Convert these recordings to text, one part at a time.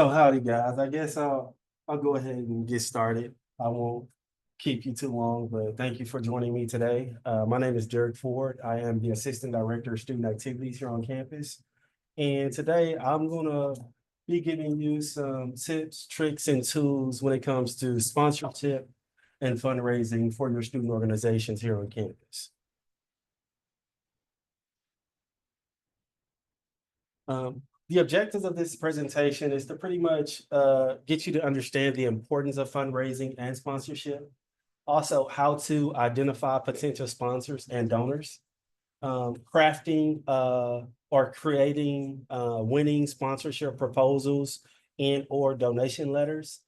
So howdy guys. I guess I'll go ahead and get started. I won't keep you too long, but thank you for joining me today. My name is Derek Ford. I am the Assistant Director of Student Activities here on campus. And today I'm gonna be giving you some tips, tricks, and tools when it comes to sponsorship and fundraising for your student organizations here on campus. The objectives of this presentation is to pretty much get you to understand the importance of fundraising and sponsorship. Also, how to identify potential sponsors and donors, crafting or creating winning sponsorship proposals and or donation letters,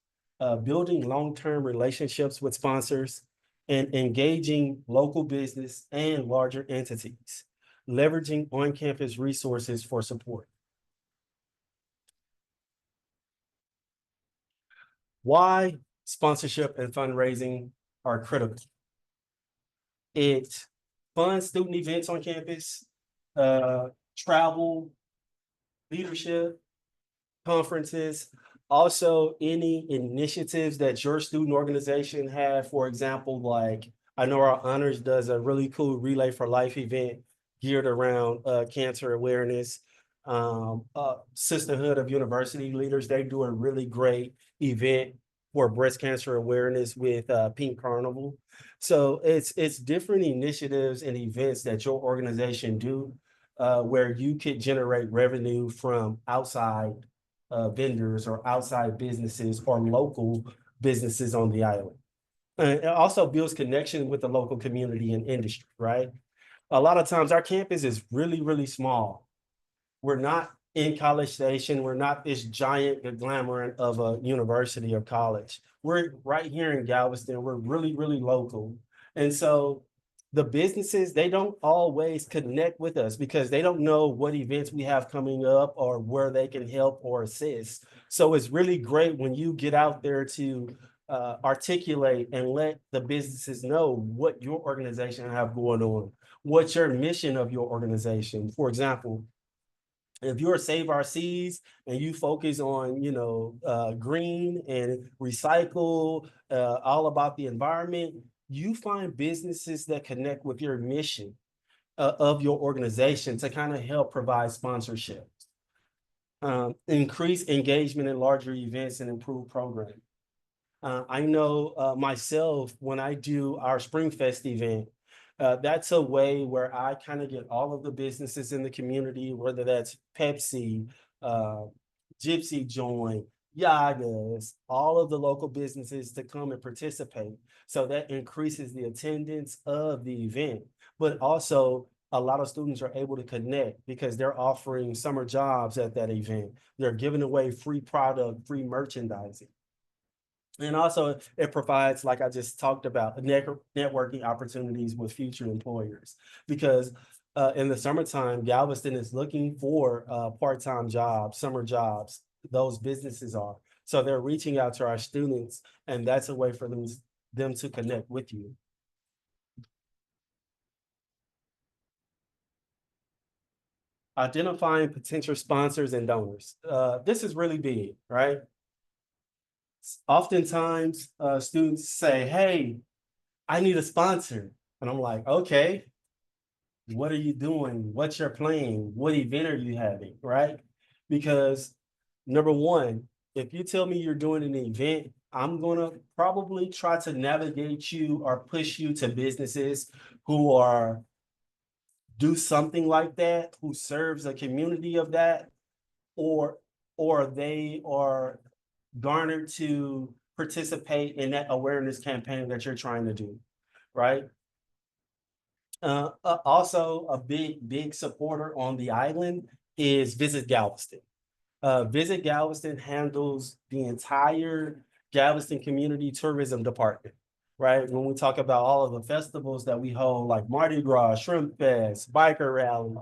building long-term relationships with sponsors, and engaging local business and larger entities, leveraging on-campus resources for support. Why sponsorship and fundraising are critical. It funds student events on campus, travel, leadership, conferences, also any initiatives that your student organization have. For example, like I know our honors does a really cool Relay for Life event geared around cancer awareness. Sisterhood of University Leaders, they do a really great event for breast cancer awareness with Pink Carnival. So it's different initiatives and events that your organization do where you could generate revenue from outside vendors or outside businesses or local businesses on the island. And it also builds connection with the local community and industry, right? A lot of times our campus is really, really small. We're not in College Station. We're not this giant glamour of a university or college. We're right here in Galveston. We're really, really local. And so the businesses, they don't always connect with us because they don't know what events we have coming up or where they can help or assist. So it's really great when you get out there to articulate and let the businesses know what your organization have going on, what's your mission of your organization. For example, if you're Save Our Seas and you focus on, green and recycle, all about the environment, you find businesses that connect with your mission of your organization to kind of help provide sponsorship, increase engagement in larger events and improve programming. I know myself, when I do our Spring Fest event, that's a way where I kind of get all of the businesses in the community, whether that's Pepsi, uh, Gypsy Joint, Yagas, all of the local businesses to come and participate. So that increases the attendance of the event. But also, a lot of students are able to connect because they're offering summer jobs at that event. They're giving away free product, free merchandising. And also it provides, like I just talked about, networking opportunities with future employers. Because in the summertime, Galveston is looking for part-time jobs, summer jobs. Those businesses are. So they're reaching out to our students, and that's a way for them to connect with you. Identifying potential sponsors and donors. This is really big, right? Oftentimes, students say, "Hey, I need a sponsor." And I'm like, "Okay, what are you doing? What's your plan? What event are you having?" Right? Because number one, if you tell me you're doing an event, I'm gonna probably try to navigate you or push you to businesses who are do something like that, who serves a community of that, or or they are garnered to participate in that awareness campaign that you're trying to do, right? Also, a big supporter on the island is Visit Galveston. Visit Galveston handles the entire Galveston Community Tourism Department, right? When we talk about all of the festivals that we hold, like Mardi Gras, Shrimp Fest, Biker Rally,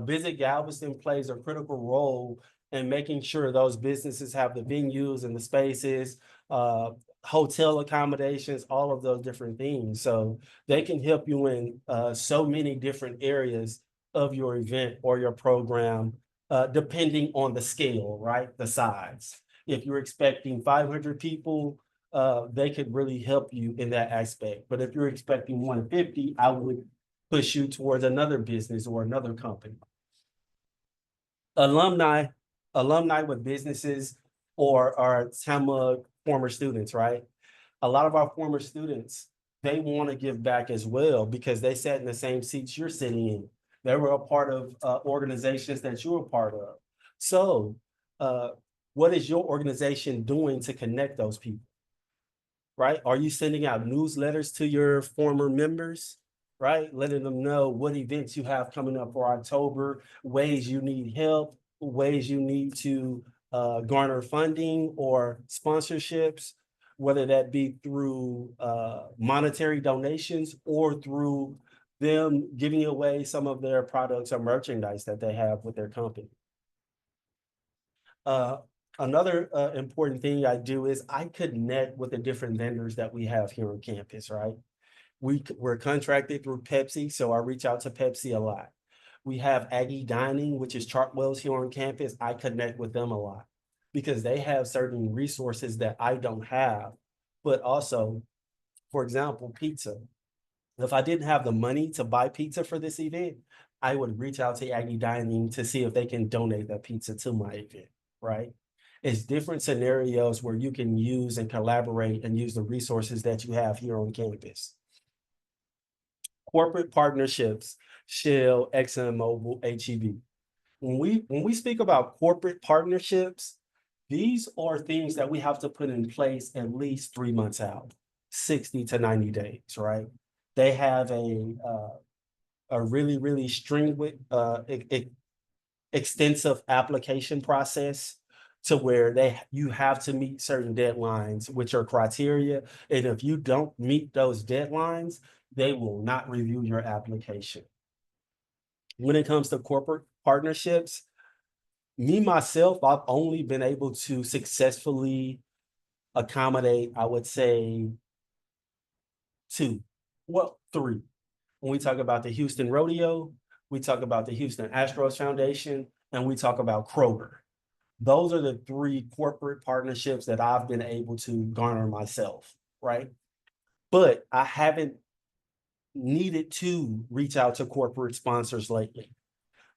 Visit Galveston plays a critical role in making sure those businesses have the venues and the spaces, uh, hotel accommodations, all of those different things. So they can help you in so many different areas of your event or your program depending on the scale, right? The size. If you're expecting 500 people, they could really help you in that aspect. But if you're expecting 150, I would push you towards another business or another company. Alumni, alumni with businesses or some former students, right? A lot of our former students, they want to give back as well because they sat in the same seats you're sitting in. They were a part of organizations that you're a part of. So, uh, what is your organization doing to connect those people? Right? Are you sending out newsletters to your former members? Right? Letting them know what events you have coming up for October, ways you need help, ways you need to garner funding or sponsorships, whether that be through monetary donations or through them giving away some of their products or merchandise that they have with their company. Uh, Another important thing I do is I connect with the different vendors that we have here on campus, right? We're contracted through Pepsi, so I reach out to Pepsi a lot. We have Aggie Dining, which is Chartwell's here on campus. I connect with them a lot because they have certain resources that I don't have. But also, for example, pizza. If I didn't have the money to buy pizza for this event, I would reach out to Aggie Dining to see if they can donate that pizza to my event, right? It's different scenarios where you can use and collaborate and use the resources that you have here on campus. Corporate partnerships, Shell, ExxonMobil, HEB. When we speak about corporate partnerships, these are things that we have to put in place at least 3 months out, 60 to 90 days, right? They have a really, really extensive application process to where you have to meet certain deadlines, which are criteria. And if you don't meet those deadlines, they will not review your application. When it comes to corporate partnerships, me myself, I've only been able to successfully accommodate, I would say, two, well, three. When we talk about the Houston Rodeo, we talk about the Houston Astros Foundation, and we talk about Kroger. Those are the three corporate partnerships that I've been able to garner myself, right? But I haven't needed to reach out to corporate sponsors lately.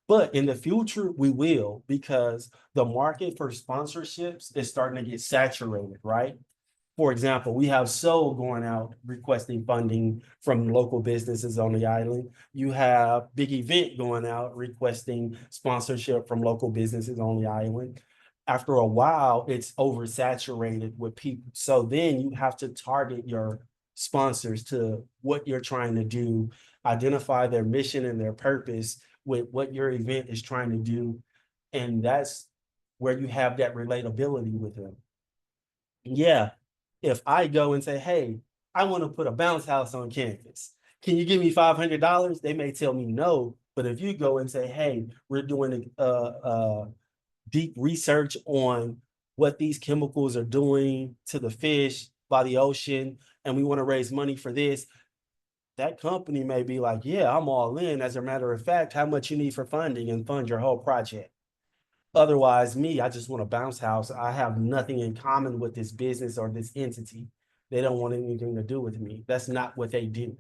But in the future, we will because the market for sponsorships is starting to get saturated, right? For example, we have Soul going out requesting funding from local businesses on the island. You have Big Event going out requesting sponsorship from local businesses on the island. After a while, it's oversaturated with people. So then you have to target your sponsors to what you're trying to do, identify their mission and their purpose with what your event is trying to do. And that's where you have that relatability with them. Yeah, if I go and say, hey, I want to put a bounce house on campus. Can you give me $500? They may tell me no. But if you go and say, hey, we're doing deep research on what these chemicals are doing to the fish by the ocean, and we want to raise money for this, that company may be like, yeah, I'm all in. As a matter of fact, how much you need for funding and fund your whole project. Otherwise, me, I just want a bounce house. I have nothing in common with this business or this entity. They don't want anything to do with me. That's not what they do.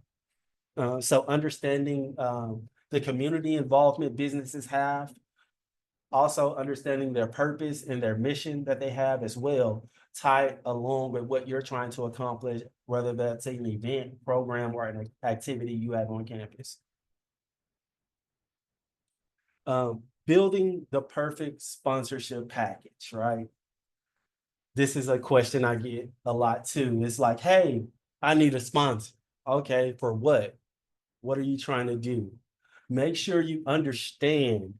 So understanding the community involvement businesses have, also understanding their purpose and their mission that they have as well, tied along with what you're trying to accomplish, whether that's an event, program, or an activity you have on campus. Building the perfect sponsorship package, right? This is a question I get a lot too. It's like, hey, I need a sponsor. Okay, for what? What are you trying to do? Make sure you understand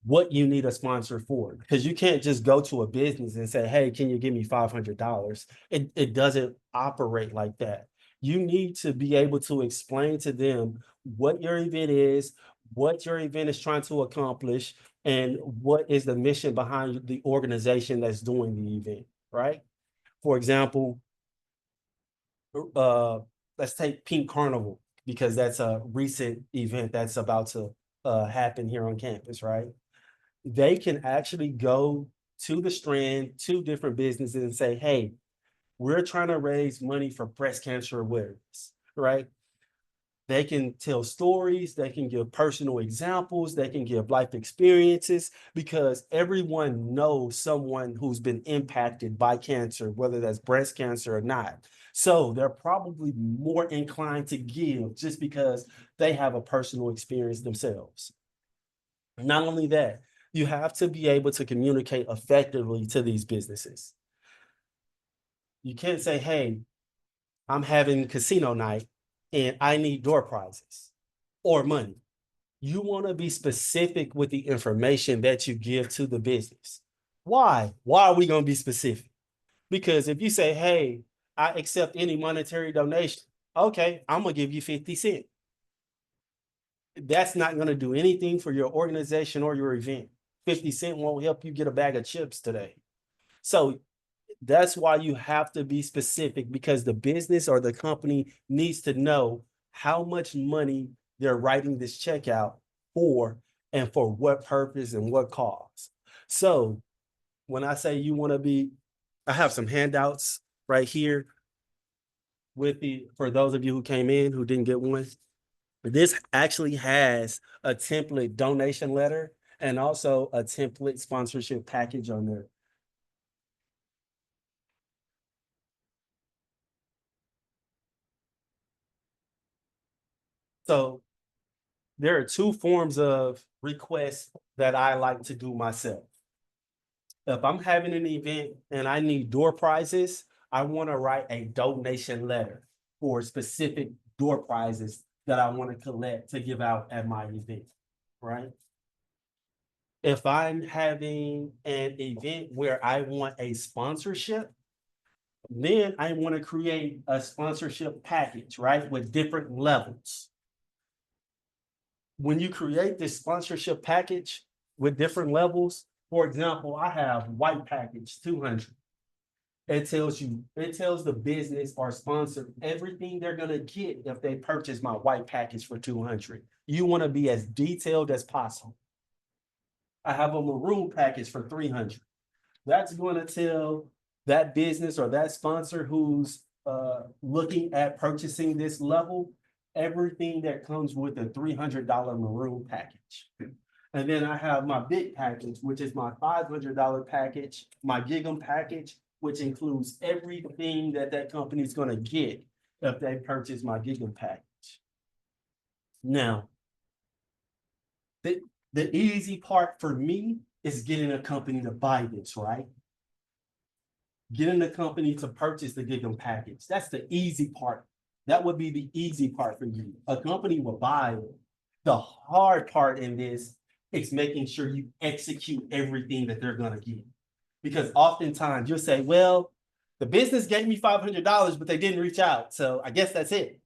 what you need a sponsor for, because you can't just go to a business and say, hey, can you give me $500? It doesn't operate like that. You need to be able to explain to them what your event is, what your event is trying to accomplish, and what is the mission behind the organization that's doing the event, right? For example, uh, let's take Pink Carnival, because that's a recent event that's about to happen here on campus, right? They can actually go to the Strand, to different businesses and say, hey, we're trying to raise money for breast cancer awareness, right? They can tell stories, they can give personal examples, they can give life experiences because everyone knows someone who's been impacted by cancer, whether that's breast cancer or not. So they're probably more inclined to give just because they have a personal experience themselves. Not only that, you have to be able to communicate effectively to these businesses. You can't say, hey, I'm having casino night and I need door prizes or money. You want to be specific with the information that you give to the business. Why? Why are we going to be specific? Because if you say, hey, I accept any monetary donation, okay, I'm going to give you 50 cents. That's not going to do anything for your organization or your event. 50 cents won't help you get a bag of chips today. So that's why you have to be specific because the business or the company needs to know how much money they're writing this check out for and for what purpose and what cause. So when I say you want to be, I have some handouts right here with the, for those of you who came in who didn't get one. This actually has a template donation letter and also a template sponsorship package on there. So there are two forms of requests that I like to do myself. If I'm having an event and I need door prizes, I want to write a donation letter for specific door prizes that I want to collect to give out at my event, right? If I'm having an event where I want a sponsorship, then I want to create a sponsorship package, right? With different levels. When you create this sponsorship package with different levels, for example, I have white package 200. It tells you, it tells the business or sponsor everything they're gonna get if they purchase my white package for 200. You want to be as detailed as possible. I have a maroon package for 300. That's going to tell that business or that sponsor who's looking at purchasing this level everything that comes with a $300 maroon package. And then I have my big package, which is my $500 package, my gig 'em package, which includes everything that that company is going to get if they purchase my gig 'em package. Now, the, the easy part for me is getting a company to buy this, right? Getting the company to purchase the gig 'em package. That's the easy part. That would be the easy part for you. A company will buy it. The hard part in this is making sure you execute everything that they're going to get. Because oftentimes you'll say, well, the business gave me $500, but they didn't reach out. So I guess that's it.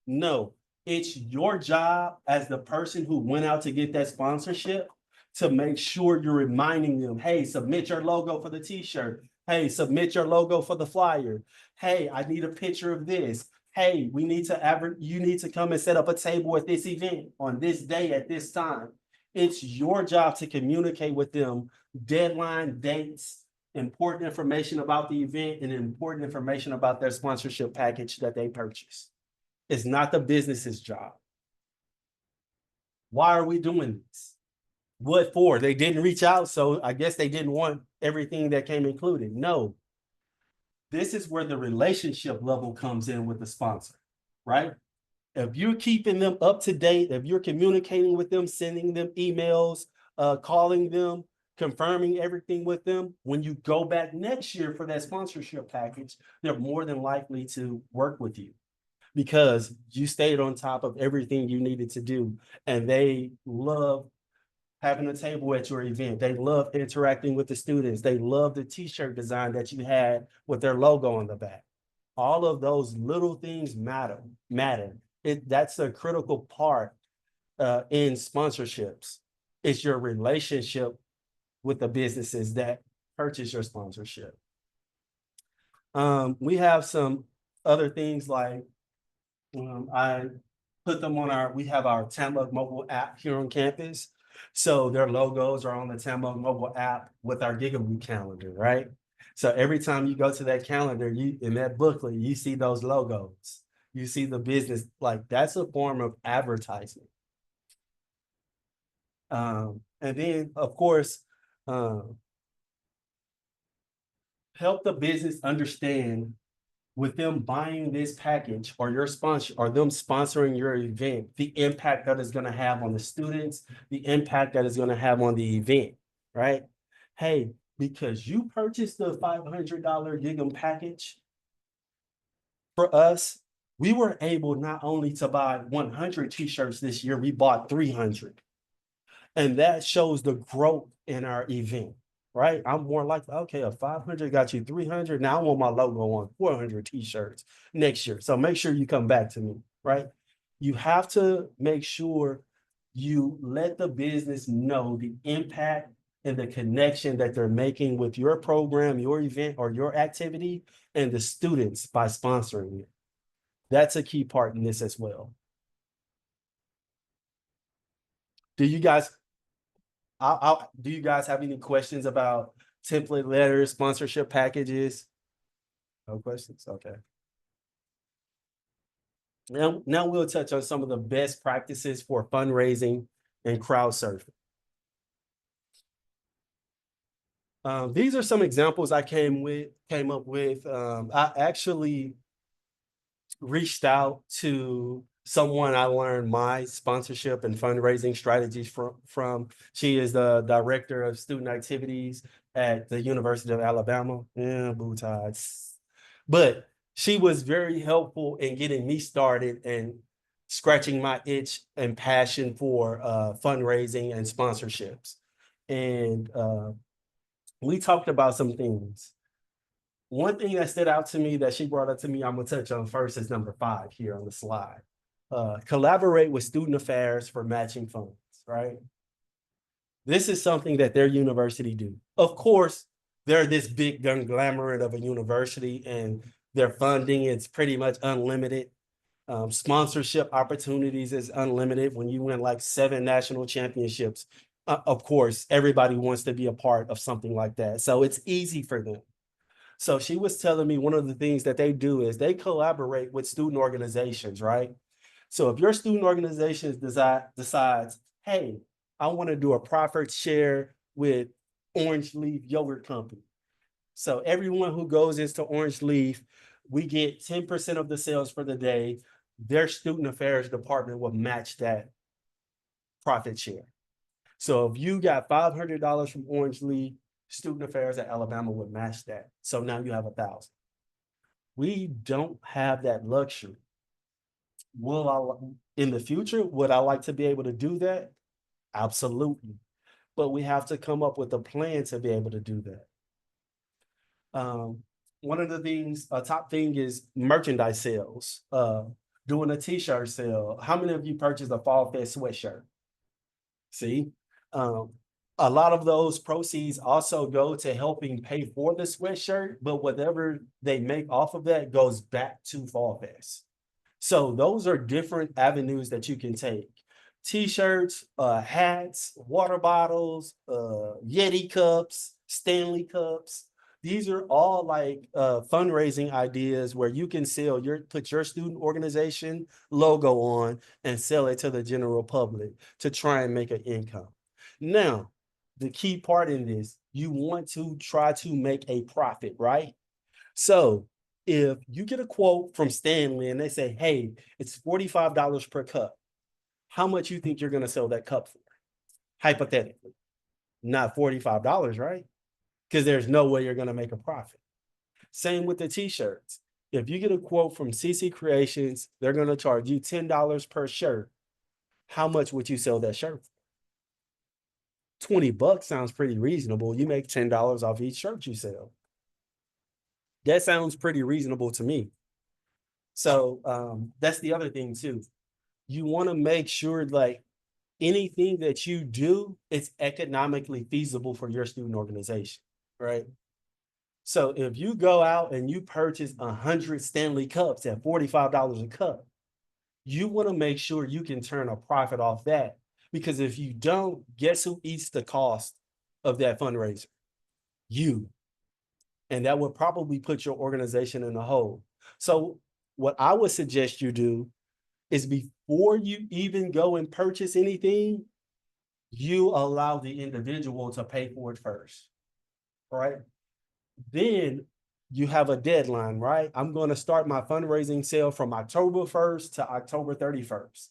No, it's your job as the person who went out to get that sponsorship to make sure you're reminding them, hey, submit your logo for the t-shirt. Hey, submit your logo for the flyer. Hey, I need a picture of this. Hey, we need to you need to come and set up a table at this event on this day at this time. It's your job to communicate with them deadline, dates, important information about the event, and important information about their sponsorship package that they purchase. It's not the business's job. Why are we doing this? What for? They didn't reach out, so I guess they didn't want everything that came included. No, this is where the relationship level comes in with the sponsor, right? If you're keeping them up to date, if you're communicating with them, sending them emails, calling them, confirming everything with them, when you go back next year for that sponsorship package, they're more than likely to work with you because you stayed on top of everything you needed to do. And they love having a table at your event. They love interacting with the students. They love the t-shirt design that you had with their logo on the back. All of those little things matter. That's a critical part in sponsorships. It's your relationship with the businesses that purchase your sponsorship. We have some other things like I put them on we have our Tampa mobile app here on campus. So their logos are on the Tammo mobile app with our Gigaboo calendar, right? So every time you go to that calendar, you in that booklet, you see those logos. You see the business, like that's a form of advertisement. And then of course, um, help the business understand with them buying this package or your sponsor or them sponsoring your event, the impact that is going to have on the students, the impact that is going to have on the event, right? Hey, because you purchased the $500 Gig'em package for us, we were able not only to buy 100 t-shirts this year, we bought 300. And that shows the growth in our event, right? I'm more like, okay, a 500 got you 300. Now I want my logo on 400 t-shirts next year. So make sure you come back to me, right? You have to make sure you let the business know the impact and the connection that they're making with your program, your event, or your activity, and the students by sponsoring it. That's a key part in this as well. Do you guys do you guys have any questions about template letters, sponsorship packages? No questions? Okay. Now we'll touch on some of the best practices for fundraising and crowd surfing. These are some examples I came up with. I actually reached out to someone I learned my sponsorship and fundraising strategies from. She is the director of student activities at the University of Alabama. Yeah, boo ties. But she was very helpful in getting me started and scratching my itch and passion for fundraising and sponsorships. And we talked about some things. One thing that stood out to me that she brought up to me, I'm gonna touch on first is number 5 here on the slide. Collaborate with student affairs for matching funds, right? This is something that their university do. Of course, they're this big conglomerate of a university and their funding is pretty much unlimited. Sponsorship opportunities is unlimited. When you win like 7 national championships, of course, everybody wants to be a part of something like that. So it's easy for them. So she was telling me one of the things that they do is they collaborate with student organizations, right? So if your student organization decides, hey, I want to do a profit share with Orange Leaf Yogurt Company. So everyone who goes into Orange Leaf, we get 10% of the sales for the day. Their student affairs department will match that profit share. So if you got $500 from Orange Leaf, student affairs at Alabama would match that. So now you have 1,000. We don't have that luxury. Will I, in the future, would I like to be able to do that? Absolutely. But we have to come up with a plan to be able to do that. One of the things, a top thing is merchandise sales. Doing a t-shirt sale. How many of you purchased a Fall Fest sweatshirt? See, um, a lot of those proceeds also go to helping pay for the sweatshirt, but whatever they make off of that goes back to Fall Fest. So those are different avenues that you can take. T-shirts, hats, water bottles, Yeti cups, Stanley cups. These are all like fundraising ideas where you can put your student organization logo on and sell it to the general public to try and make an income. Now, the key part in this, you want to try to make a profit, right? So if you get a quote from Stanley and they say, hey, it's $45 per cup, how much you think you're going to sell that cup for? Hypothetically, not $45, right? Because there's no way you're going to make a profit. Same with the t-shirts. If you get a quote from CC Creations, they're going to charge you $10 per shirt. How much would you sell that shirt for? 20 bucks sounds pretty reasonable. You make $10 off each shirt you sell. That sounds pretty reasonable to me. So that's the other thing too. You want to make sure like anything that you do, it's economically feasible for your student organization, right? So if you go out and you purchase 100 Stanley cups at $45 a cup, you want to make sure you can turn a profit off that Because if you don't, guess who eats the cost of that fundraiser? You. And that would probably put your organization in a hole. So, what I would suggest you do is before you even go and purchase anything, you allow the individual to pay for it first, right? Then you have a deadline, right? I'm going to start my fundraising sale from October 1st to October 31st.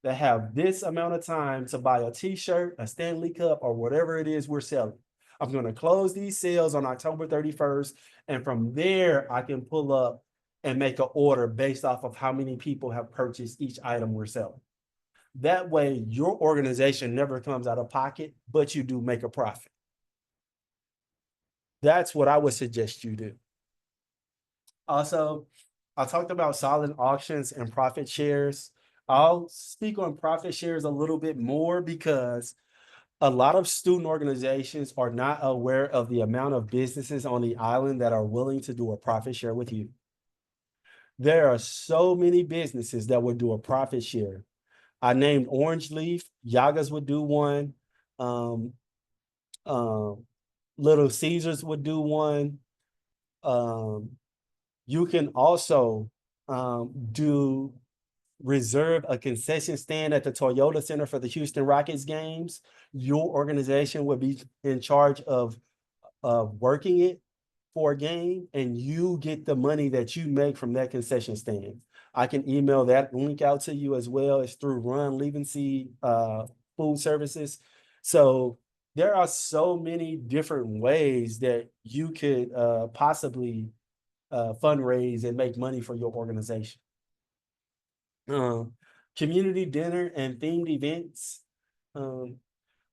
They have this amount of time to buy a t-shirt, a Stanley Cup, or whatever it is we're selling. I'm going to close these sales on October 31st. And from there, I can pull up and make an order based off of how many people have purchased each item we're selling. That way, your organization never comes out of pocket, but you do make a profit. That's what I would suggest you do. Also, I talked about silent auctions and profit shares. I'll speak on profit shares a little bit more because a lot of student organizations are not aware of the amount of businesses on the island that are willing to do a profit share with you. There are so many businesses that would do a profit share. I named Orange Leaf, Yagas would do one, um, um, Little Caesars would do one. Um, you can also do reserve a concession stand at the Toyota Center for the Houston Rockets games. Your organization would be in charge of working it for a game, and you get the money that you make from that concession stand. I can email that link out to you as well. It's through Run Leaving Seed Food Services. So there are so many different ways that you could possibly fundraise and make money for your organization. Um, Community dinner and themed events. Um,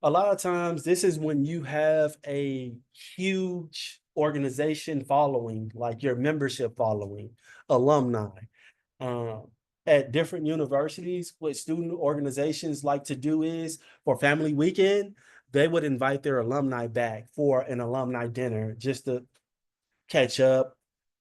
a lot of times, this is when you have a huge organization following, like your membership following, alumni. Um, at different universities, what student organizations like to do is for family weekend, they would invite their alumni back for an alumni dinner just to catch up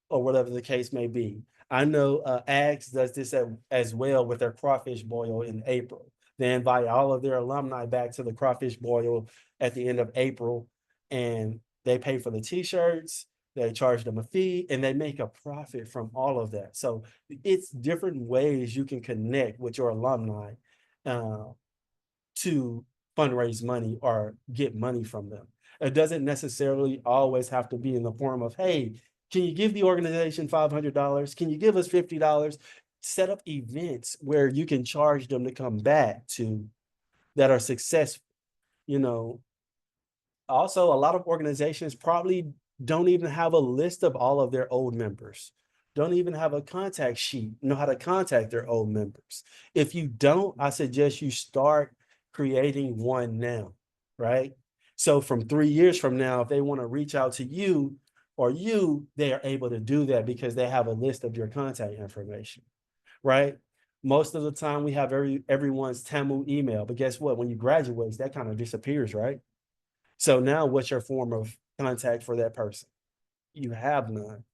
or whatever the case may be. I know Ags does this as well with their crawfish boil in April. They invite all of their alumni back to the crawfish boil at the end of April, and they pay for the t-shirts, they charge them a fee, and they make a profit from all of that. So it's different ways you can connect with your alumni uh, to fundraise money or get money from them. It doesn't necessarily always have to be in the form of, hey, can you give the organization $500? Can you give us $50? Set up events where you can charge them to come back to that are successful. You know, also, a lot of organizations probably don't even have a list of all of their old members, don't even have a contact sheet, know how to contact their old members. If you don't, I suggest you start creating one now, right? So from 3 years from now, if they want to reach out to you or you, they are able to do that because they have a list of your contact information, right? Most of the time we have everyone's Tamu email, but guess what? When you graduate, that kind of disappears, right? So now what's your form of contact for that person? You have none.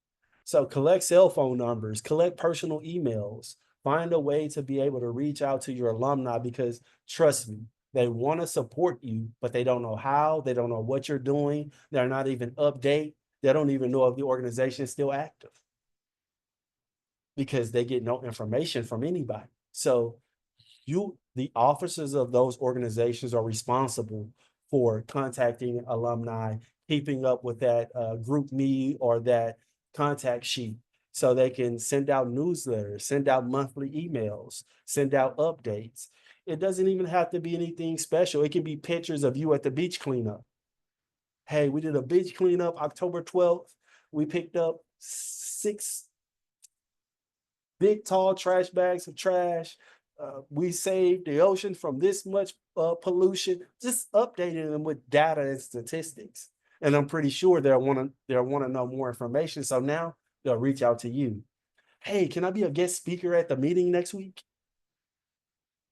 So collect cell phone numbers, collect personal emails, find a way to be able to reach out to your alumni because trust me, they want to support you, but they don't know how, they don't know what you're doing, they're not even update, they don't even know if the organization is still active because they get no information from anybody. So the officers of those organizations are responsible for contacting alumni, keeping up with that group me or that contact sheet so they can send out newsletters, send out monthly emails, send out updates. It doesn't even have to be anything special. It can be pictures of you at the beach cleanup. Hey, we did a beach cleanup October 12th. We picked up 6 big tall trash bags of trash. We saved the ocean from this much pollution. Just updating them with data and statistics. And I'm pretty sure they'll want to know more information. So now they'll reach out to you. Hey, can I be a guest speaker at the meeting next week?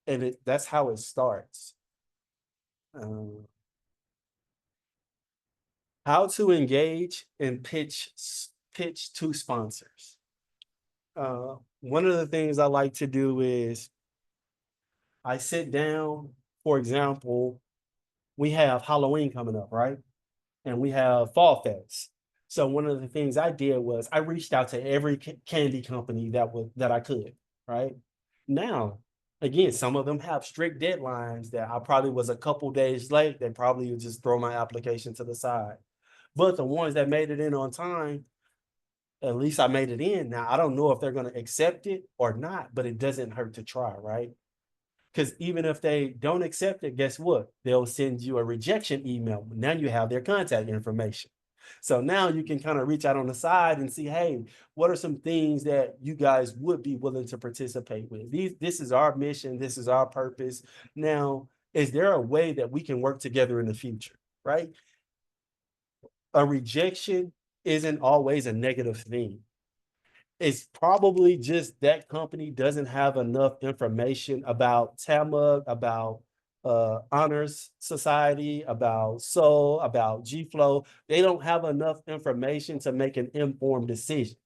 And that's how it starts. Um, how to engage and pitch to sponsors. One of the things I like to do is I sit down For example, we have Halloween coming up, right? And we have Fall Fest. So one of the things I did was I reached out to every candy company that I could, right? Now, again, some of them have strict deadlines that I probably was a couple days late. They probably would just throw my application to the side. But the ones that made it in on time, at least I made it in. Now I don't know if they're going to accept it or not, but it doesn't hurt to try, right? Because even if they don't accept it, guess what? They'll send you a rejection email. Now you have their contact information. So now you can kind of reach out on the side and see, hey, what are some things that you guys would be willing to participate with? This is our mission. This is our purpose. Now, is there a way that we can work together in the future? Right? A rejection isn't always a negative thing. It's probably just that company doesn't have enough information about TAMUG, about honors society, about soul, about G Flow. They don't have enough information to make an informed decision.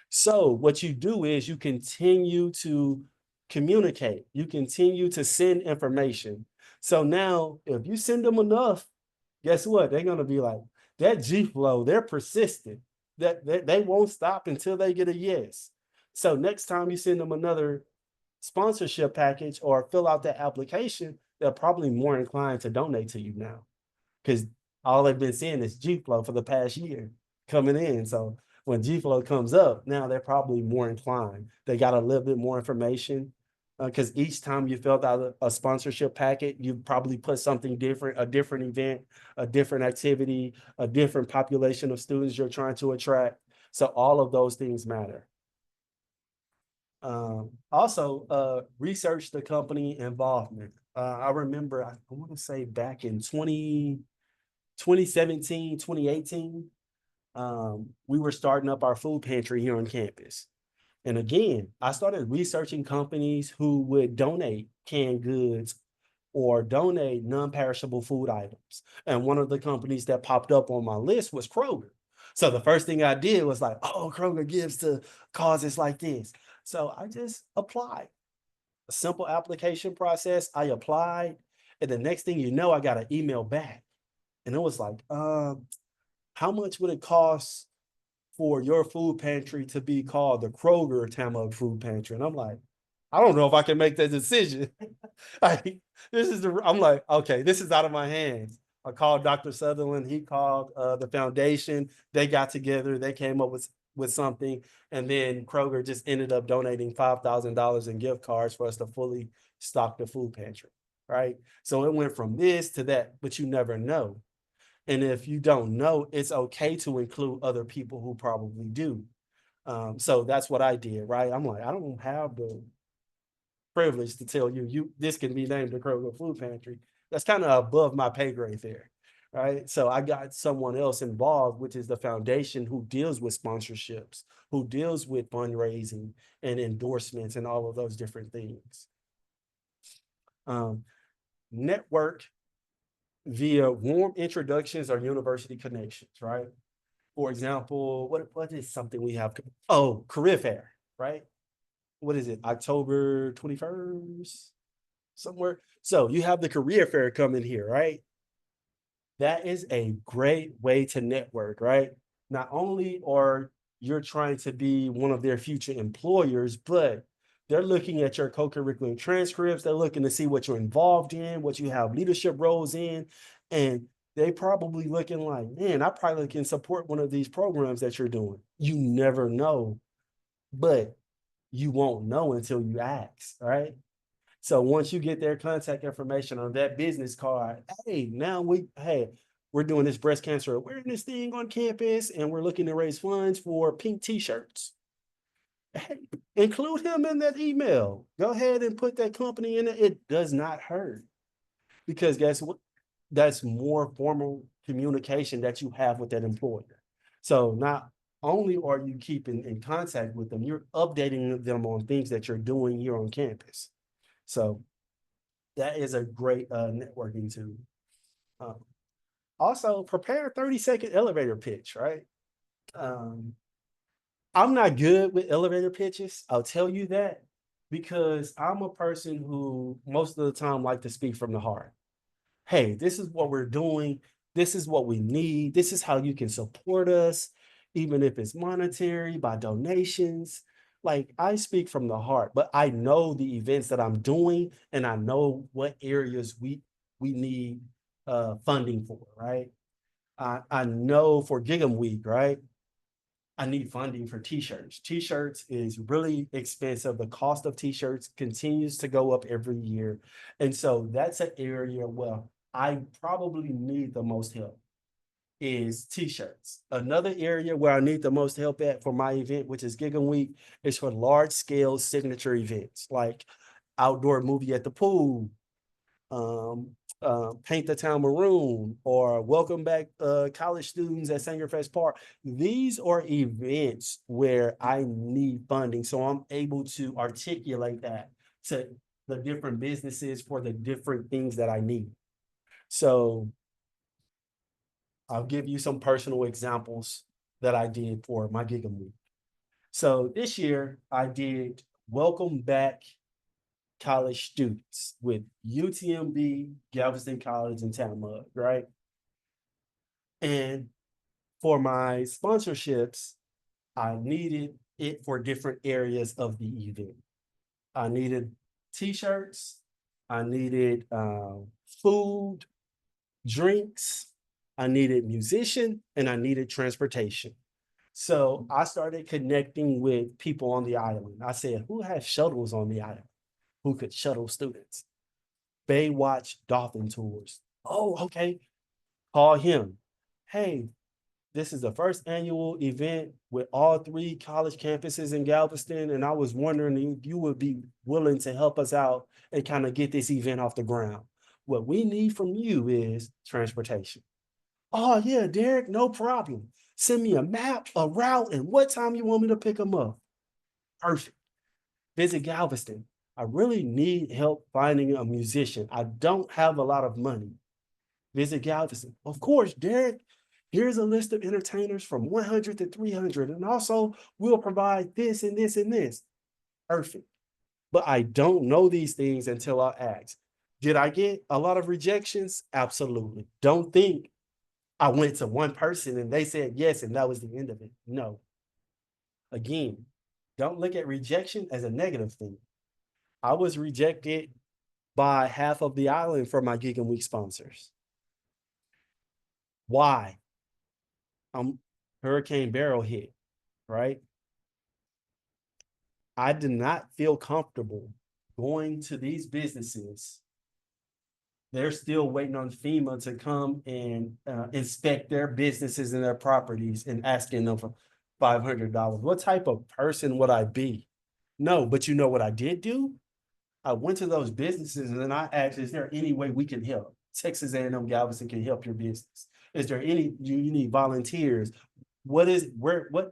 So what you do is you continue to communicate, you continue to send information. So now if you send them enough, guess what? They're gonna be like, that G Flow, they're persistent. That they won't stop until they get a yes. So next time you send them another sponsorship package or fill out that application, they're probably more inclined to donate to you now because all they've been seeing is G Flow for the past year coming in. So when G Flow comes up, now they're probably more inclined. They got a little bit more information because each time you filled out a sponsorship packet, you probably put something different, a different event, a different activity, a different population of students you're trying to attract. So all of those things matter. Also, research the company involvement. I remember, I want to say back in 2017, 2018, we were starting up our food pantry here on campus. And again, I started researching companies who would donate canned goods or donate non-perishable food items. And one of the companies that popped up on my list was Kroger. So the first thing I did was like, oh, Kroger gives to causes like this. So I just applied. A simple application process. I applied. And the next thing you know, I got an email back. And it was like, how much would it cost for your food pantry to be called the Kroger Tamug Food Pantry? And I'm like, I don't know if I can make that decision. Like, I'm like, okay, this is out of my hands. I called Dr. Sutherland. He called the foundation. They got together. They came up with something. And then Kroger just ended up donating $5,000 in gift cards for us to fully stock the food pantry. Right. So it went from this to that, but you never know. And if you don't know, it's okay to include other people who probably do. So that's what I did, right? I'm like, I don't have the privilege to tell you this can be named the Kroger Food Pantry. That's kind of above my pay grade there, right? So I got someone else involved, which is the foundation who deals with sponsorships, who deals with fundraising and endorsements and all of those different things. Network via warm introductions or university connections, right? For example, what is something we have? Oh, career fair, right? What is it? October 21st, somewhere. So you have the career fair coming here, right? That is a great way to network, right? Not only are you're trying to be one of their future employers, but they're looking at your co-curricular transcripts. They're looking to see what you're involved in, what you have leadership roles in, and they probably looking like, man, I probably can support one of these programs that you're doing. You never know, but you won't know until you ask, right? So once you get their contact information on that business card, hey, hey, we're doing this breast cancer awareness thing on campus and we're looking to raise funds for pink t-shirts. Hey, include him in that email. Go ahead and put that company in it. It does not hurt because guess what? That's more formal communication that you have with that employer. So not only are you keeping in contact with them, you're updating them on things that you're doing here on campus. So that is a great networking tool. Um, Also, prepare a 30-second elevator pitch, right? Um, I'm not good with elevator pitches. I'll tell you that. because I'm a person who most of the time like to speak from the heart. Hey, this is what we're doing. This is what we need. This is how you can support us, even if it's monetary, by donations. Like I speak from the heart, but I know the events that I'm doing and I know what areas we need funding for, right? I know for Gig'em Week, right? I need funding for t-shirts. T-shirts is really expensive. The cost of t-shirts continues to go up every year. And so that's an area where I probably need the most help is t-shirts. Another area where I need the most help at for my event, which is Gig'em Week, is for large scale signature events like outdoor movie at the pool, um, Paint the Town Maroon, or Welcome Back College Students at Sangerfest Park. These are events where I need funding. So I'm able to articulate that to the different businesses for the different things that I need. So I'll give you some personal examples that I did for my Gig'em Week. So this year I did Welcome Back College students with UTMB, Galveston College, and Tillamook, right? And for my sponsorships, I needed it for different areas of the event. I needed t-shirts, I needed food, drinks, I needed musician, and I needed transportation. So I started connecting with people on the island. I said, who has shuttles on the island? Who could shuttle students? Baywatch Dolphin Tours. Oh, okay. Call him. Hey, this is the first annual event with all three college campuses in Galveston. And I was wondering if you would be willing to help us out and kind of get this event off the ground. What we need from you is transportation. Oh, yeah, Derek, no problem. Send me a map, a route, and what time you want me to pick them up. Perfect. Visit Galveston. I really need help finding a musician. I don't have a lot of money. Visit Galveston. Of course, Derek. Here's a list of entertainers from 100 to 300. And also, we'll provide this and this and this. Perfect. But I don't know these things until I ask. Did I get a lot of rejections? Absolutely. Don't think I went to one person and they said yes, and that was the end of it. No. Again, don't look at rejection as a negative thing. I was rejected by half of the island for my Gig and Week sponsors. Why? Hurricane Barrel hit, right? I did not feel comfortable going to these businesses. They're still waiting on FEMA to come and inspect their businesses and their properties and asking them for $500. What type of person would I be? No, but you know what I did do? I went to those businesses and then I asked, is there any way we can help? Texas A&M Galveston can help your business. Is there any, you need volunteers? What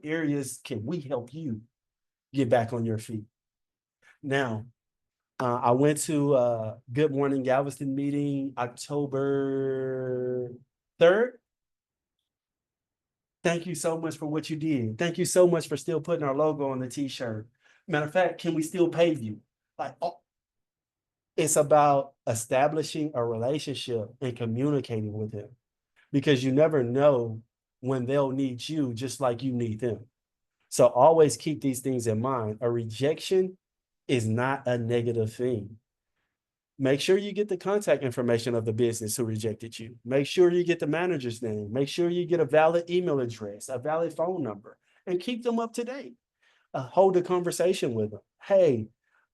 areas can we help you get back on your feet? Now, I went to Good Morning Galveston meeting October 3rd. Thank you so much for what you did. Thank you so much for still putting our logo on the t-shirt. Matter of fact, can we still pay you? Like, oh, it's about establishing a relationship and communicating with them because you never know when they'll need you just like you need them. So always keep these things in mind. A rejection is not a negative thing. Make sure you get the contact information of the business who rejected you. Make sure you get the manager's name. Make sure you get a valid email address, a valid phone number, and keep them up to date. Hold a conversation with them. Hey,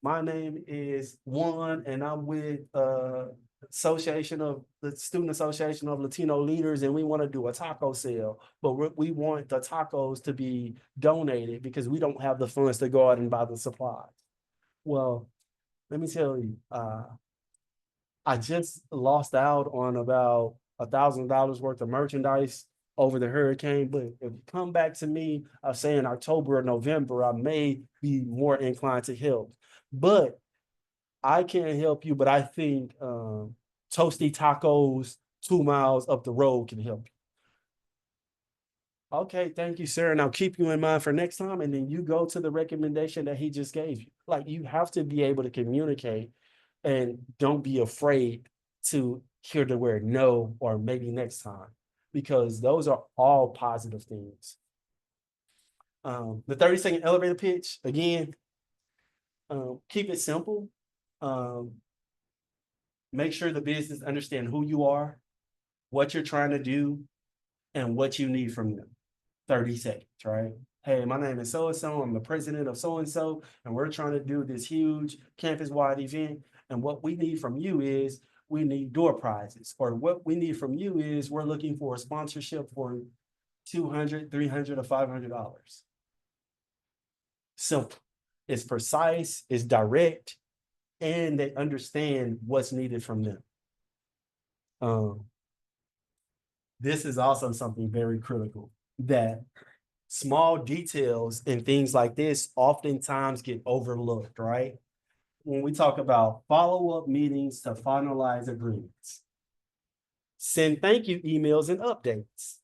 my name is Juan, and I'm with Association of the Student Association of Latino Leaders, and we want to do a taco sale, but we want the tacos to be donated because we don't have the funds to go out and buy the supplies. Well, let me tell you, I just lost out on about $1,000 worth of merchandise over the hurricane. But if you come back to me, I say in October or November, I may be more inclined to help. But I can't help you, but I think Toasty Tacos 2 miles up the road can help you. Okay, thank you, sir. And I'll keep you in mind for next time. And then you go to the recommendation that he just gave you. Like you have to be able to communicate and don't be afraid to hear the word no or maybe next time, because those are all positive things. The 30-second elevator pitch, again, keep it simple. Um, make sure the business understand who you are, what you're trying to do, and what you need from them. 30 seconds, right? Hey, my name is so and so. I'm the president of so and so, and we're trying to do this huge campus wide event. And what we need from you is we need door prizes, or what we need from you is we're looking for a sponsorship for 200, 300, or $500. Simple. It's precise, it's direct, and they understand what's needed from them. Um, this is also something very critical, that small details and things like this oftentimes get overlooked, right? When we talk about follow-up meetings to finalize agreements, send thank you emails and updates.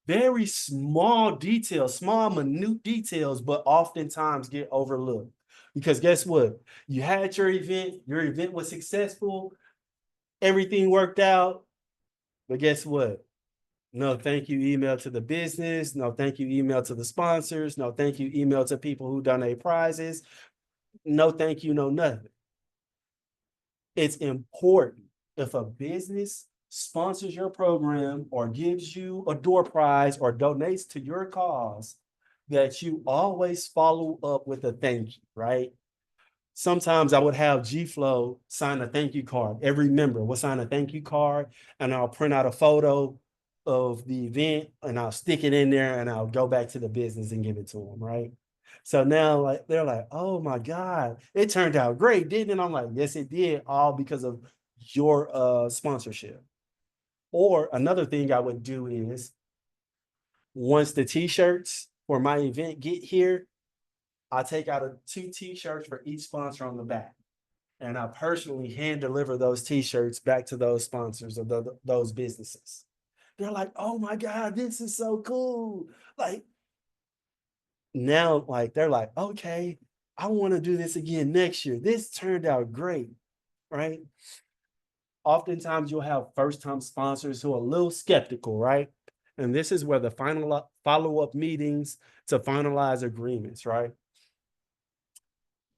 Very small details, small, minute details, but oftentimes get overlooked. Because guess what? You had your event was successful, everything worked out, but guess what? No thank you email to the business. No thank you email to the sponsors. No thank you email to people who donate prizes. No thank you, no nothing. It's important, if a business sponsors your program or gives you a door prize or donates to your cause, that you always follow up with a thank you, right? Sometimes I would have G Flow sign a thank you card. Every member will sign a thank you card, and I'll print out a photo of the event and I'll stick it in there and I'll go back to the business and give it to them, right? So now, like, they're like, oh my God, it turned out great, didn't it? I'm like, yes, it did, all because of your sponsorship. Or another thing I would do is, once the t-shirts for my event get here, I take out two t-shirts for each sponsor on the back. And I personally hand deliver those t-shirts back to those sponsors of those businesses. They're like, oh my God, this is so cool. Like, now, like, they're like, okay, I want to do this again next year. This turned out great, right? Oftentimes you'll have first-time sponsors who are a little skeptical, right? And this is where the final follow-up meetings to finalize agreements, right?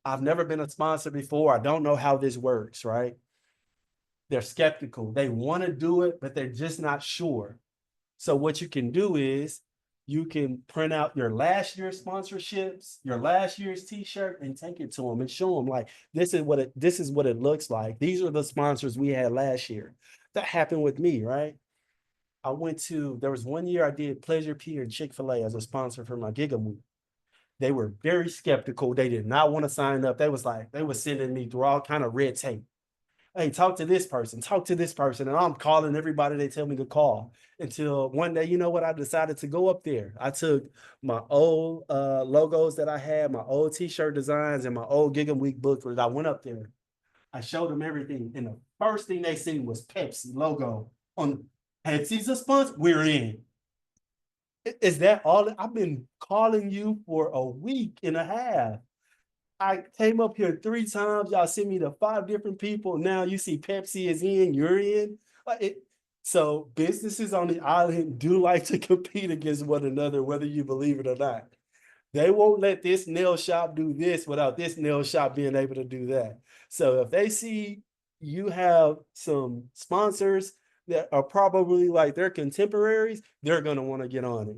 I've never been a sponsor before. I don't know how this works, right? They're skeptical. They want to do it, but they're just not sure. So what you can do is you can print out your last year's sponsorships, your last year's t-shirt, and take it to them and show them, like, this is what it looks like. These are the sponsors we had last year. That happened with me, right? There was one year I did Pleasure P and Chick-fil-A as a sponsor for my Giga Week. They were very skeptical. They did not want to sign up. They were sending me through all kind of red tape. Hey, talk to this person, talk to this person. And I'm calling everybody they tell me to call, until one day, you know what? I decided to go up there. I took my old logos that I had, my old t-shirt designs, and my old Giga Week booklet. I went up there. I showed them everything. And the first thing they seen was Pepsi logo on. Pepsi's a sponsor. We're in. Is that all? I've been calling you for a week and a half. I came up here 3 times. Y'all sent me to 5 different people. Now you see Pepsi is in, you're in. So businesses on the island do like to compete against one another, whether you believe it or not. They won't let this nail shop do this without this nail shop being able to do that. So if they see you have some sponsors that are probably like their contemporaries, they're going to want to get on it.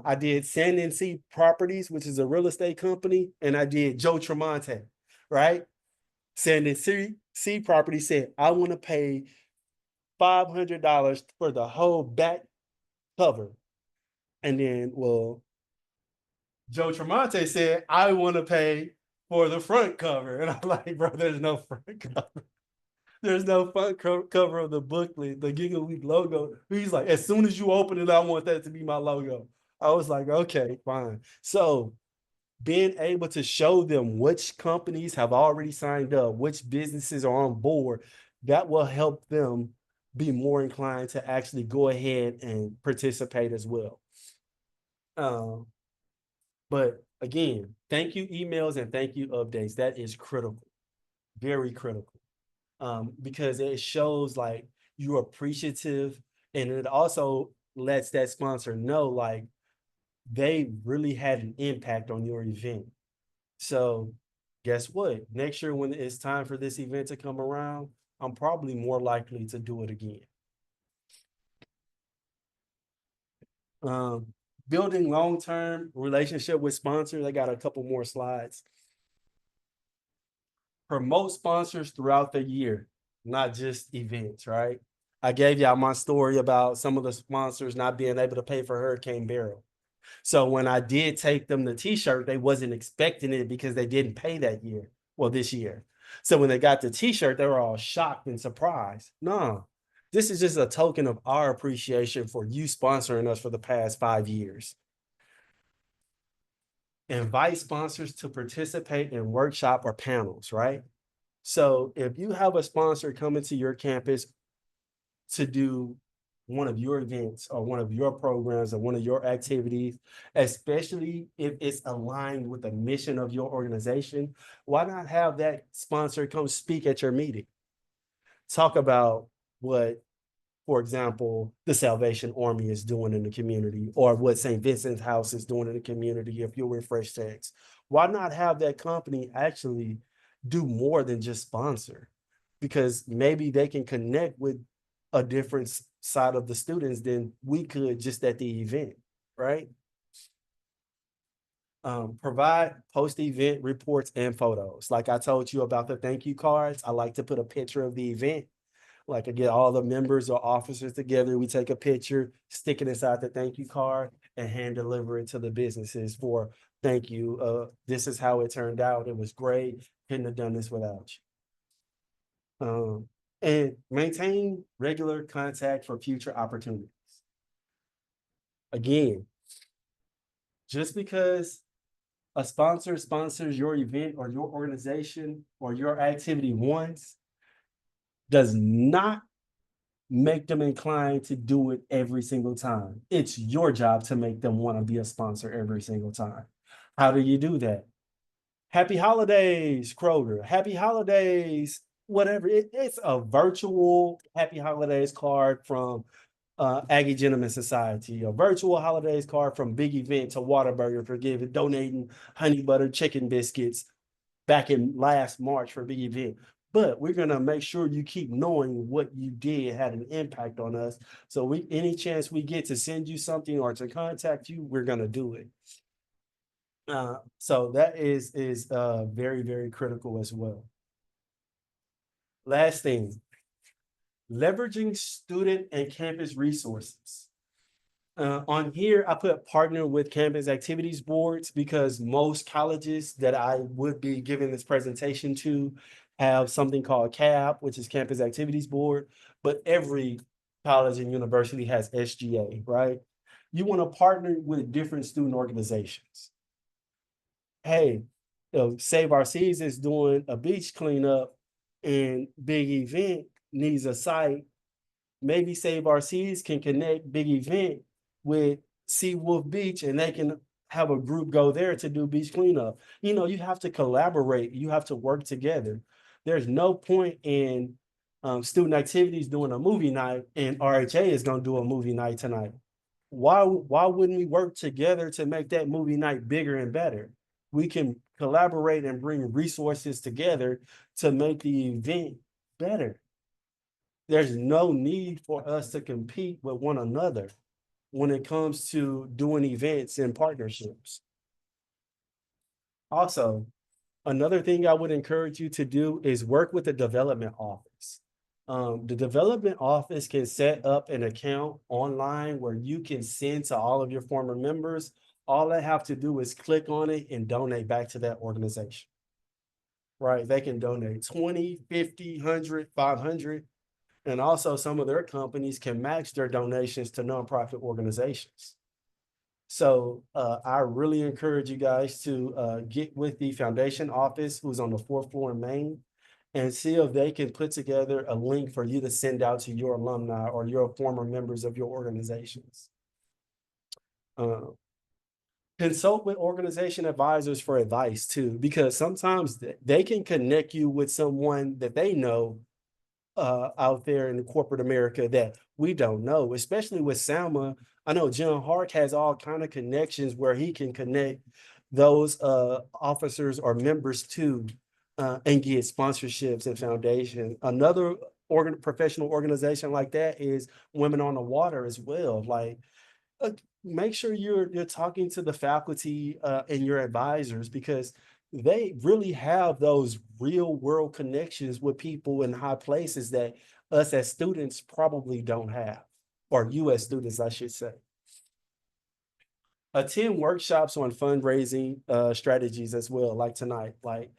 I did Sand Sea Properties, which is a real estate company, and I did Joe Tremonte, right? Sand Sea Property said, I want to pay $500 for the whole back cover. And then, well, Joe Tremonte said, I want to pay for the front cover. And I'm like, bro, there's no front cover. There's no front cover of the booklet, the Giga Week logo. He's like, as soon as you open it, I want that to be my logo. I was like, okay, fine. So being able to show them which companies have already signed up, which businesses are on board, that will help them be more inclined to actually go ahead and participate as well. Um, but again, thank you emails and thank you updates. That is critical, very critical. Because it shows like you're appreciative, and it also lets that sponsor know like they really had an impact on your event. So guess what? Next year, when it's time for this event to come around, I'm probably more likely to do it again. Um, Building long-term relationship with sponsors. I got a couple more slides. Promote sponsors throughout the year, not just events, right? I gave y'all my story about some of the sponsors not being able to pay for Hurricane Barrel. So when I did take them the t-shirt, they wasn't expecting it because they didn't pay that year. Well, this year. So when they got the t-shirt, they were all shocked and surprised. No, this is just a token of our appreciation for you sponsoring us for the past 5 years. Invite sponsors to participate in workshop or panels, right? So if you have a sponsor coming to your campus to do one of your events or one of your programs or one of your activities, especially if it's aligned with the mission of your organization, why not have that sponsor come speak at your meeting? Talk about what, for example, the Salvation Army is doing in the community, or what St. Vincent's House is doing in the community if you refresh tags. Why not have that company actually do more than just sponsor? Because maybe they can connect with a different side of the students than we could just at the event, right? Provide post-event reports and photos. Like I told you about the thank you cards, I like to put a picture of the event. Like I get all the members or officers together, we take a picture, stick it inside the thank you card, and hand deliver it to the businesses for thank you. This is how it turned out. It was great. Couldn't have done this without you. And maintain regular contact for future opportunities. Again, just because a sponsor sponsors your event or your organization or your activity once does not make them inclined to do it every single time. It's your job to make them want to be a sponsor every single time. How do you do that? Happy holidays, Kroger. Happy holidays, whatever. It's a virtual happy holidays card from Aggie Gentleman Society, a virtual holidays card from Big Event to Whataburger for giving, donating honey butter chicken biscuits back in last March for Big Event. But we're gonna make sure you keep knowing what you did had an impact on us. So we any chance we get to send you something or to contact you, we're gonna do it. So that is very, very critical as well. Last thing, leveraging student and campus resources. On here, I put partner with campus activities boards because most colleges that I would be giving this presentation to have something called CAB, which is Campus Activities Board, but every college and university has SGA, right? You want to partner with different student organizations. Hey, Save Our Seas is doing a beach cleanup and Big Event needs a site. Maybe Save Our Seas can connect Big Event with Sea Wolf Beach and they can have a group go there to do beach cleanup. You know, you have to collaborate, you have to work together. There's no point in student activities doing a movie night and RHA is going to do a movie night tonight. Why wouldn't we work together to make that movie night bigger and better? We can collaborate and bring resources together to make the event better. There's no need for us to compete with one another when it comes to doing events and partnerships. Also, another thing I would encourage you to do is work with the development office. The development office can set up an account online where you can send to all of your former members. All they have to do is click on it and donate back to that organization, right? They can donate 20, 50, 100, 500. And also some of their companies can match their donations to nonprofit organizations. So I really encourage you guys to get with the foundation office who's on the fourth floor in Maine and see if they can put together a link for you to send out to your alumni or your former members of your organizations. Uh, Consult with organization advisors for advice too, because sometimes they can connect you with someone that they know out there in the corporate America that we don't know, especially with Salma. I know John Hark has all kind of connections where he can connect those officers or members to and get sponsorships and foundation. Another professional organization like that is Women on the Water as well. Like uh, make sure you're talking to the faculty and your advisors because they really have those real world connections with people in high places that us as students probably don't have, or you as students, I should say. Attend workshops on fundraising strategies as well, like tonight. Like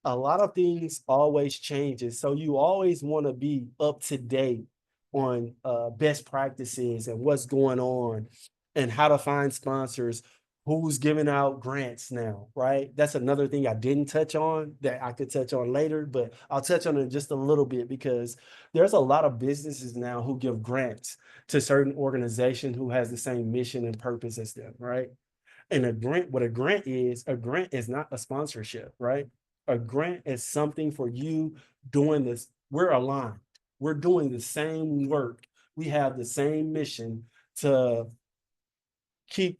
a lot of things always changes. So you always want to be up to date on best practices and what's going on and how to find sponsors, who's giving out grants now, right? That's another thing I didn't touch on that I could touch on later, but I'll touch on it just a little bit because there's a lot of businesses now who give grants to certain organizations who has the same mission and purpose as them, right? And what a grant is not a sponsorship, right? A grant is something for you doing this. We're aligned. We're doing the same work. We have the same mission to keep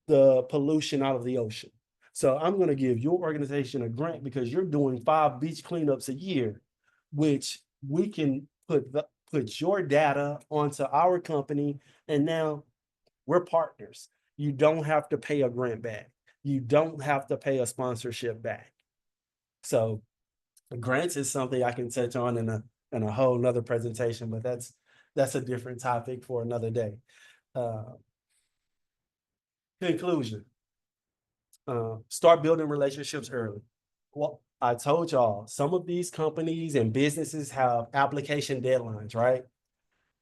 the pollution out of the ocean. So I'm going to give your organization a grant because you're doing 5 beach cleanups a year, which we can put your data onto our company, and now we're partners. You don't have to pay a grant back. You don't have to pay a sponsorship back. So grants is something I can touch on in a whole nother presentation, but that's a different topic for another day. Uh, Conclusion. Start building relationships early. Well, I told y'all some of these companies and businesses have application deadlines, right?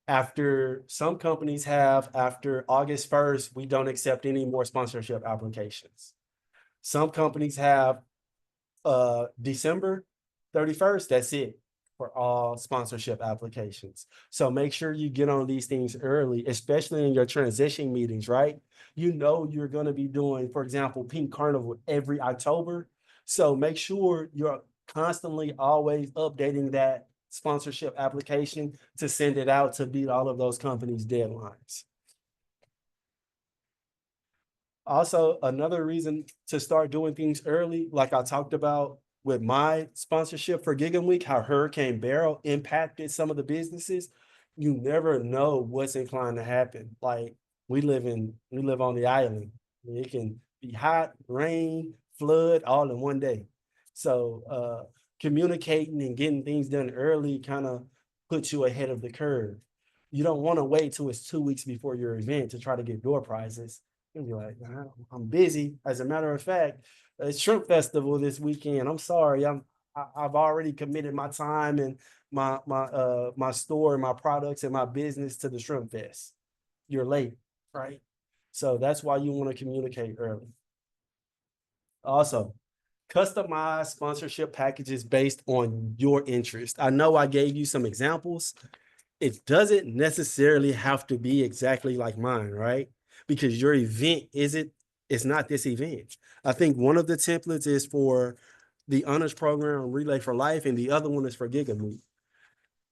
After some companies have after August 1st, we don't accept any more sponsorship applications. Some companies have December 31st, that's it for all sponsorship applications. So make sure you get on these things early, especially in your transition meetings, right? You know you're going to be doing, for example, Pink Carnival every October. So make sure you're constantly always updating that sponsorship application to send it out to beat all of those companies' deadlines. Also, another reason to start doing things early, like I talked about with my sponsorship for Gig'em Week, how Hurricane Barrel impacted some of the businesses. You never know what's inclined to happen. Like we live on the island. It can be hot, rain, flood, all in one day. So communicating and getting things done early kind of puts you ahead of the curve. You don't want to wait till it's 2 weeks before your event to try to get door prizes and be like, I'm busy. As a matter of fact, it's Shrimp Festival this weekend. I'm sorry. I've already committed my time and my store and my products and my business to the Shrimp Fest. You're late, right? So that's why you want to communicate early. Also, customize sponsorship packages based on your interest. I know I gave you some examples. It doesn't necessarily have to be exactly like mine, right? Because your event isn't, it's not this event. I think one of the templates is for the honors program Relay for Life, and the other one is for Gigamoot.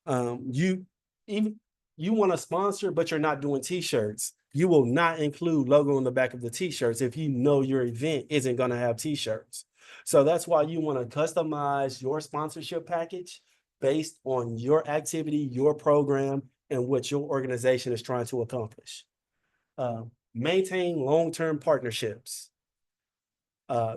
You even you want to sponsor, but you're not doing t-shirts. You will not include logo on the back of the t-shirts if you know your event isn't going to have t-shirts. So that's why you want to customize your sponsorship package based on your activity, your program, and what your organization is trying to accomplish. Maintain long-term partnerships.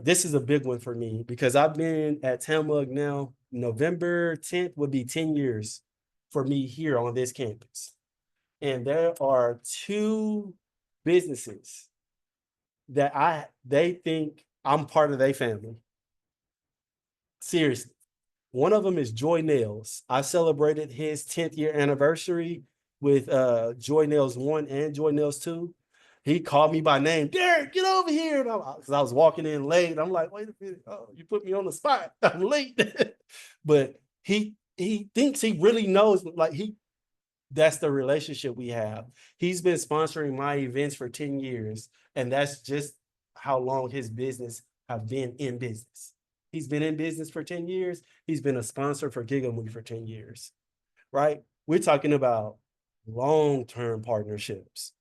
This is a big one for me because I've been at Tamug now. November 10th would be 10 years for me here on this campus. And there are two businesses that they think I'm part of their family. Seriously. One of them is Joy Nails. I celebrated his 10th year anniversary with Joy Nails 1 and Joy Nails 2. He called me by name, Derek, get over here. Because I was walking in late. I'm like, wait a minute. Oh, you put me on the spot. I'm late. But he thinks he really knows, like That's the relationship we have. He's been sponsoring my events for 10 years, and that's just how long his business have been in business. He's been in business for 10 years. He's been a sponsor for Gigamoody for 10 years, right? We're talking about long-term partnerships.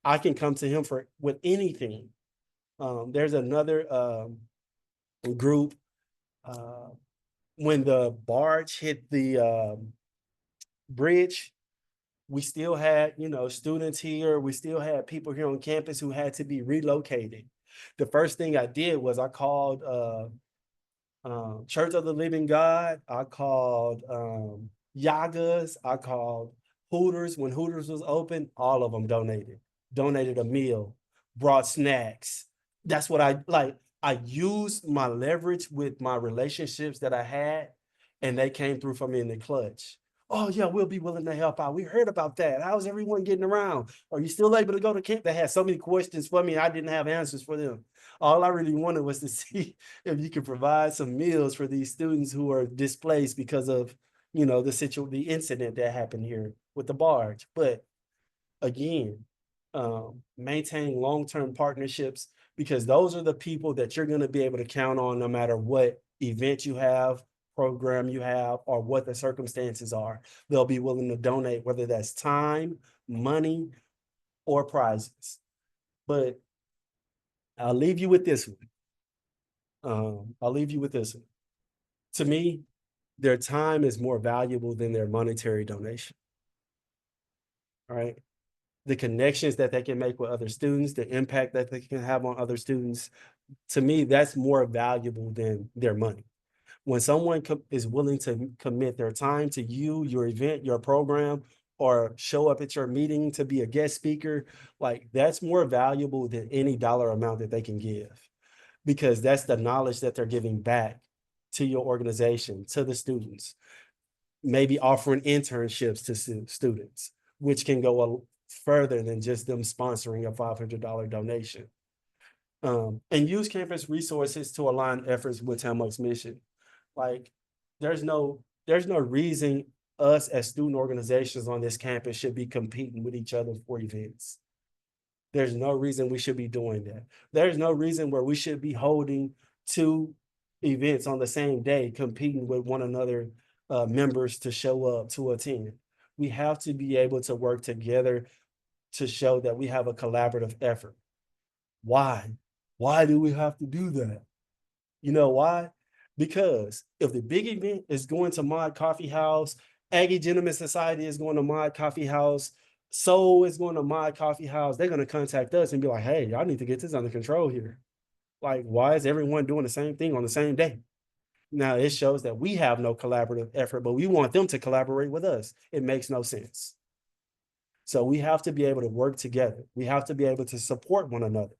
I can come to him for with anything. There's another group uh, when the barge hit the bridge, we still had, students here. We still had people here on campus who had to be relocated. The first thing I did was I called Church of the Living God. I called Yagas. I called Hooters. When Hooters was open, all of them donated a meal, brought snacks. That's what I like. I used my leverage with my relationships that I had, and they came through for me in the clutch. Oh yeah, we'll be willing to help out. We heard about that. How's everyone getting around? Are you still able to go to camp? They had so many questions for me. I didn't have answers for them. All I really wanted was to see if you could provide some meals for these students who are displaced because of, the incident that happened here with the barge. But again, maintain long-term partnerships, because those are the people that you're going to be able to count on no matter what event you have, program you have, or what the circumstances are. They'll be willing to donate, whether that's time, money, or prizes. But I'll leave you with this one. I'll leave you with this one. To me, their time is more valuable than their monetary donation. All right. The connections that they can make with other students, the impact that they can have on other students, to me, that's more valuable than their money. When someone is willing to commit their time to you, your event, your program, or show up at your meeting to be a guest speaker, like that's more valuable than any dollar amount that they can give, because that's the knowledge that they're giving back to your organization, to the students, maybe offering internships to students, which can go further than just them sponsoring a $500 donation. And use campus resources to align efforts with Tamuk's mission. Like, there's no reason us as student organizations on this campus should be competing with each other for events. There's no reason we should be doing that. There's no reason where we should be holding two events on the same day, competing with one another, members to show up to attend. We have to be able to work together to show that we have a collaborative effort. Why? Why do we have to do that? You know why? Because if the big event is going to Mod Coffee House, Aggie Gentleman Society is going to Mod Coffee House, Soul is going to Mod Coffee House, they're going to contact us and be like, hey, y'all need to get this under control here. Like, why is everyone doing the same thing on the same day? Now, it shows that we have no collaborative effort, but we want them to collaborate with us. It makes no sense. So we have to be able to work together. We have to be able to support one another.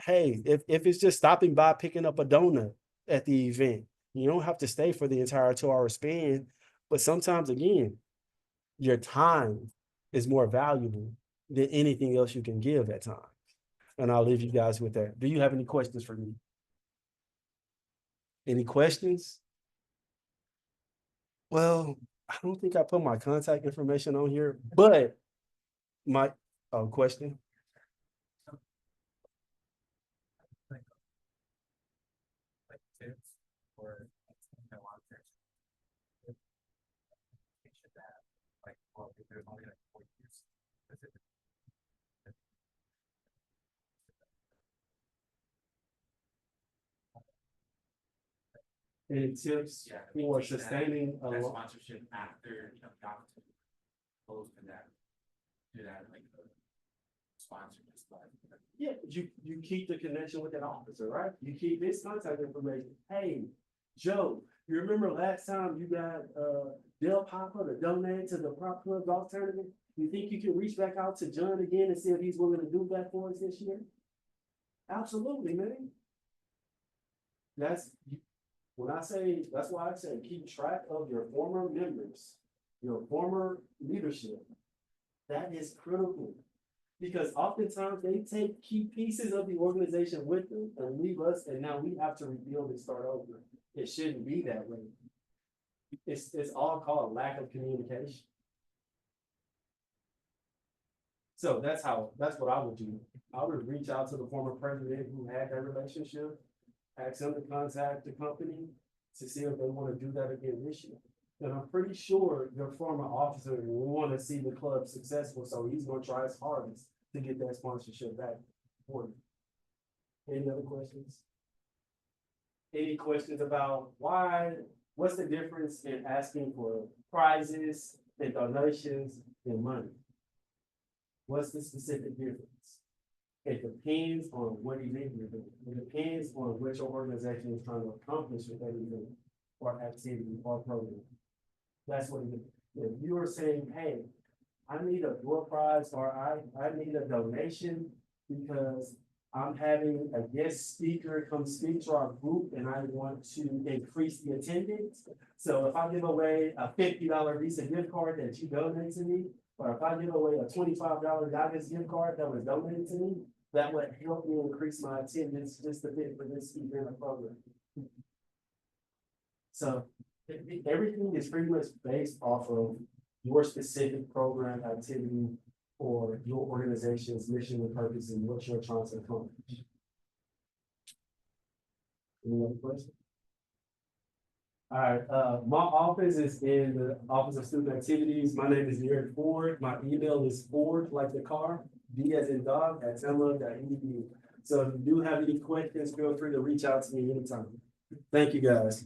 Hey, if it's just stopping by, picking up a donut at the event, you don't have to stay for the entire 2 hour span. But sometimes, again, your time is more valuable than anything else you can give at time. And I'll leave you guys with that. Do you have any questions for me? Any questions? Well, I don't think I put my contact information on here, but my question. Any tips for sustaining a sponsorship after got close to that, sponsor just like, yeah, you keep the connection with that officer, right? You keep his contact information. Hey, Joe, you remember last time you got Del Papa to donate to the Prop Club golf tournament? You think you can reach back out to John again and see if he's willing to do that for us this year? Absolutely, man. That's when I say, that's why I say keep track of your former members, your former leadership. That is critical, because oftentimes they take key pieces of the organization with them and leave us, and now we have to rebuild and start over. It shouldn't be that way. It's all called lack of communication. So that's what I would do. I would reach out to the former president who had that relationship, ask them to contact the company to see if they want to do that again this year. And I'm pretty sure your former officer will want to see the club successful, so he's gonna try his hardest to get that sponsorship back for you. Any other questions? Any questions about what's the difference in asking for prizes and donations and money? What's the specific difference? It depends on what event you're doing. It depends on what your organization is trying to accomplish with that event or activity or program. That's what it is. If you are saying, hey, I need a door prize or I need a donation because I'm having a guest speaker come speak to our group and I want to increase the attendance. So if I give away a $50 Visa gift card that you donate to me, or if I give away a $25 Dodgers gift card that was donated to me, that would help me increase my attendance just a bit for this event or program. So everything is pretty much based off of your specific program activity or your organization's mission and purpose and what you're trying to accomplish. Any other questions? All right, my office is in the Office of Student Activities. My name is Eric Ford. My email is Ford, like the car, D as in dog, @temla.edu. So if you do have any questions, feel free to reach out to me anytime. Thank you, guys.